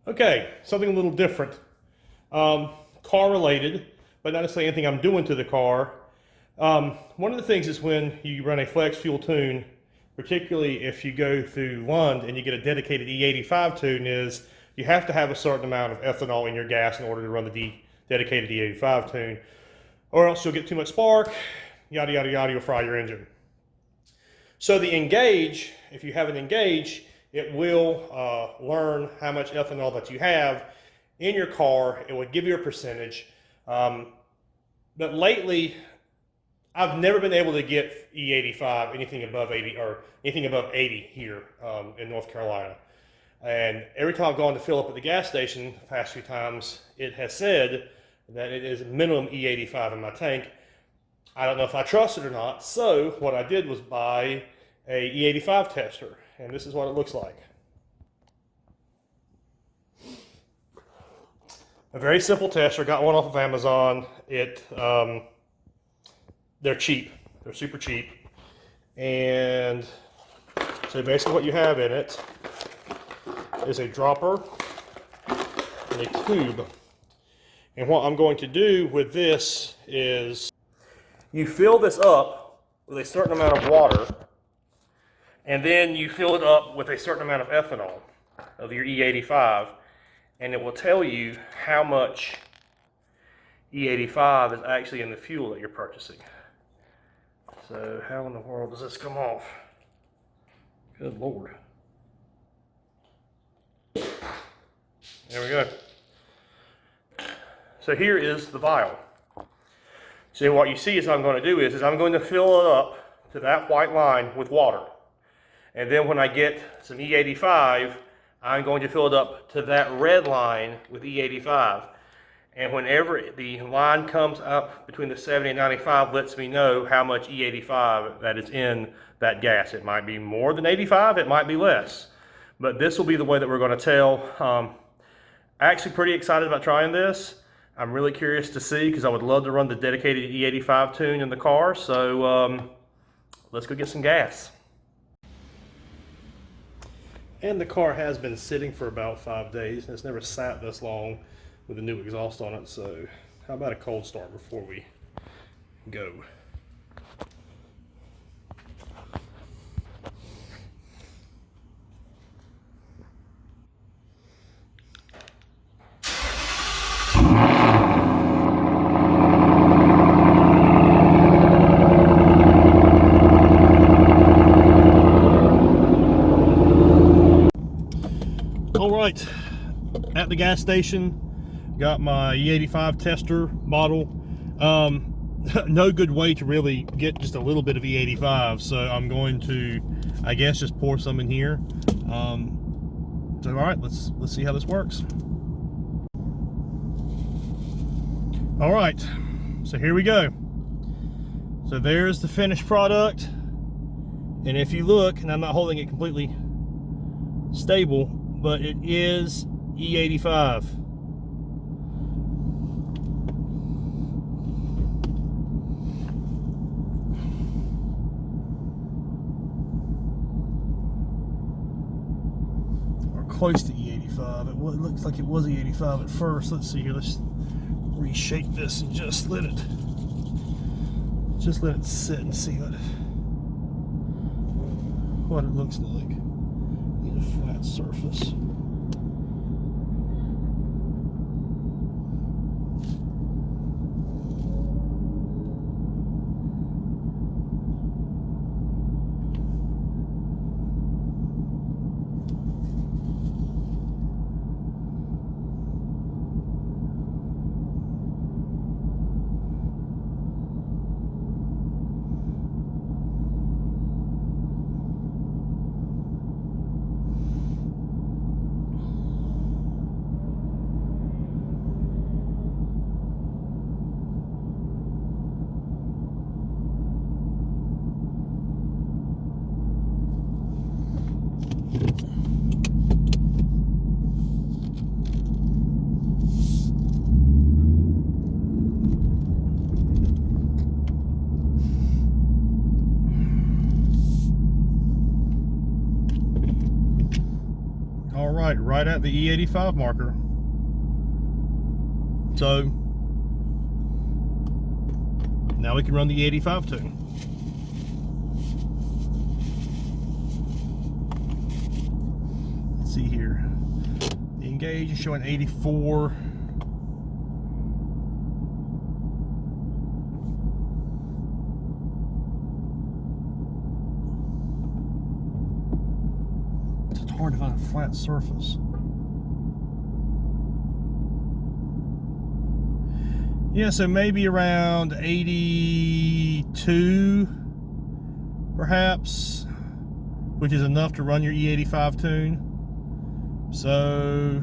Okay, something a little different. Car related, but not necessarily anything I'm doing to the car. One of the things is when you run a flex fuel tune, particularly if you go through Lund and you get a dedicated E85 tune, is you have to have a certain amount of ethanol in your gas in order to run the dedicated E85 tune, or else you'll get too much spark, yada yada yada, you'll fry your engine. So the Engage, if you have an Engage, it will learn how much ethanol that you have in your car. It will give you a percentage. But lately, I've never been able to get E85 anything above 80 or anything above 80 here in North Carolina. And every time I've gone to fill up at the gas station the past few times, it has said that it is minimum E85 in my tank. I don't know if I trust it or not. So what I did was buy a E85 tester, and this is what it looks like. A very simple tester. Got one off of Amazon. They're cheap. They're super cheap. And so basically what you have in it is a dropper and a tube. And what I'm going to do with this is you fill this up with a certain amount of water, and then you fill it up with a certain amount of ethanol of your E85, and it will tell you how much E85 is actually in the fuel that you're purchasing. So how in the world does this come off? Good Lord. There we go. So here is the vial. So what you see is I'm going to do is I'm going to fill it up to that white line with water. And then when I get some E85, I'm going to fill it up to that red line with E85. And whenever the line comes up between the 70 and 95, lets me know how much E85 that is in that gas. It might be more than 85, it might be less. But this will be the way that we're going to tell. Actually pretty excited about trying this. I'm really curious to see, because I would love to run the dedicated E85 tune in the car. So let's go get some gas. And the car has been sitting for about 5 days, and it's never sat this long with a new exhaust on it. So how about a cold start before we go? All right, at the gas station, got my E85 tester bottle. No good way to really get just a little bit of E85, so I'm going to, I guess, just pour some in here. So all right, let's see how this works. All right, so here we go. So there's the finished product, and if you look, and I'm not holding it completely stable, but it is E85. Or close to E85. It looks like it was E85 at first. Let's see here. Let's reshape this and just let it sit and see what it looks like. Need a flat surface. right at the E85 marker. So now we can run the E85 tune. Let's see here. The engage is showing 84. It's hard to find a flat surface. Yeah, so maybe around 82, perhaps, which is enough to run your E85 tune. So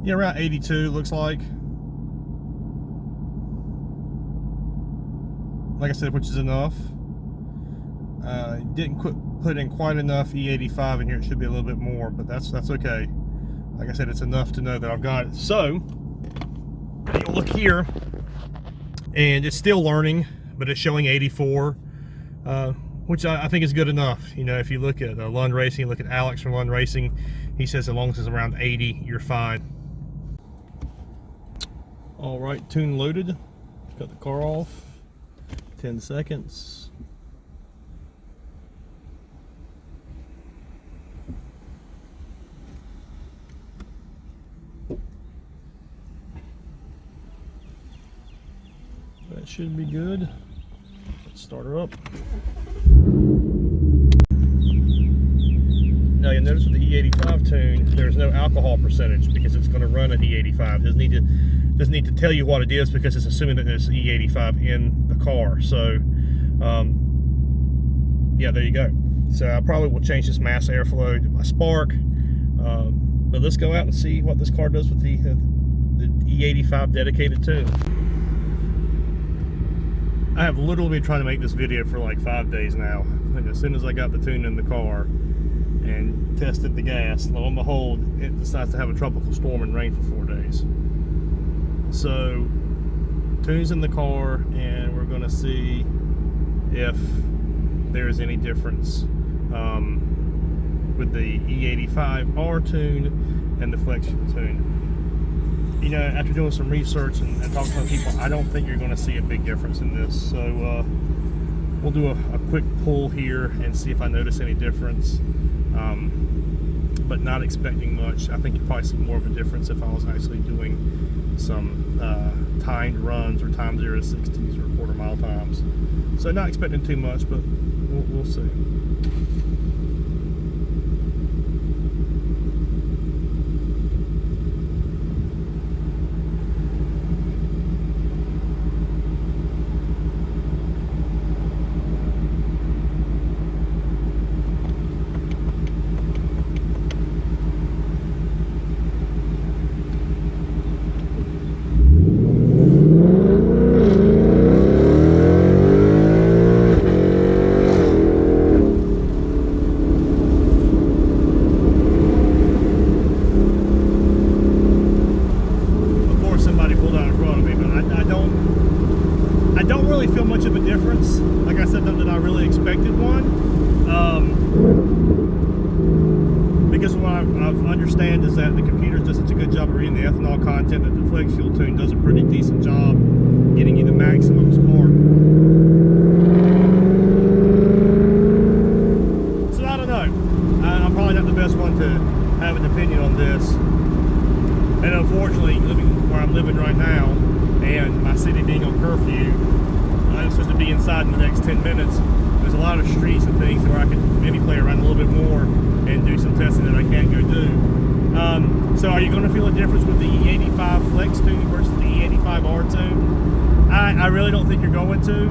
yeah, around 82 looks like. Like I said, which is enough. Didn't put in quite enough E85 in here. It should be a little bit more, but that's okay. Like I said, it's enough to know that I've got it. So you look here, and it's still learning, but it's showing 84, which I think is good enough. You know, if you look at Lund Racing, look at Alex from Lund Racing, he says as long as it's around 80, you're fine. All right, tune loaded. Got the car off. 10 seconds. That should be good. Let's start her up. Now you'll notice with the E85 tune, there's no alcohol percentage because it's going to run at E85. Doesn't need to tell you what it is because it's assuming that there's E85 in the car. So, yeah, there you go. So I probably will change this mass airflow to my spark. But let's go out and see what this car does with the E85 dedicated tune. I have literally been trying to make this video for like 5 days now. And as soon as I got the tune in the car and tested the gas, lo and behold, it decides to have a tropical storm and rain for 4 days. So, tune's in the car, and we're going to see if there's any difference with the E85R tune and the flex fuel tune. You know, after doing some research and talking to people, I don't think you're going to see a big difference in this. So we'll do a quick pull here and see if I notice any difference, but not expecting much. I think you'll probably see more of a difference if I was actually doing some timed runs or time 0 to 60s or quarter-mile times. So not expecting too much, but we'll see. Feel much of a difference. Like I said, not that I really expected one, because what I've understand is that the computer does such a good job of reading the ethanol content that the flex fuel tune does a pretty decent job getting you the maximum spark. So I don't know. I'm probably not the best one to have an opinion on this, and unfortunately, living where I'm living right now and my city being on curfew, I'm supposed to be inside in the next 10 minutes. There's a lot of streets and things where I can maybe play around a little bit more and do some testing that I can't go do. So are you going to feel a difference with the E85 Flex tune versus the E85R tune? I really don't think you're going to.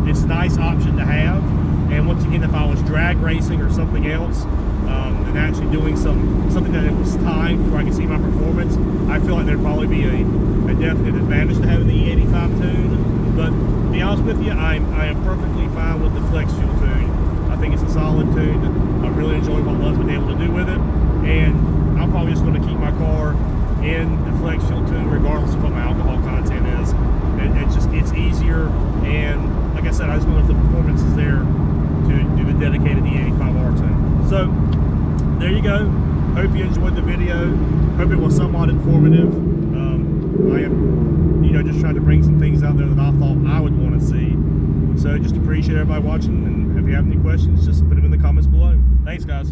It's a nice option to have. And once again, if I was drag racing or something else, and actually doing something that it was timed where I can see my performance, I feel like there'd probably be a definite advantage to having the E85 tune. But to be honest with you, I am perfectly fine with the flex fuel tune. I think it's a solid tune. I really enjoy what Love's been able to do with it, and I'm probably just going to keep my car in the flex fuel tune regardless of what my alcohol content is. It's easier, and like I said, I just don't know if the performance is there to do the dedicated E85 tune. So there you go. Hope you enjoyed the video. Hope it was somewhat informative. I am, just trying to bring some things out there that I thought I would want to see. So just appreciate everybody watching, and if you have any questions, just put them in the comments below. Thanks, guys.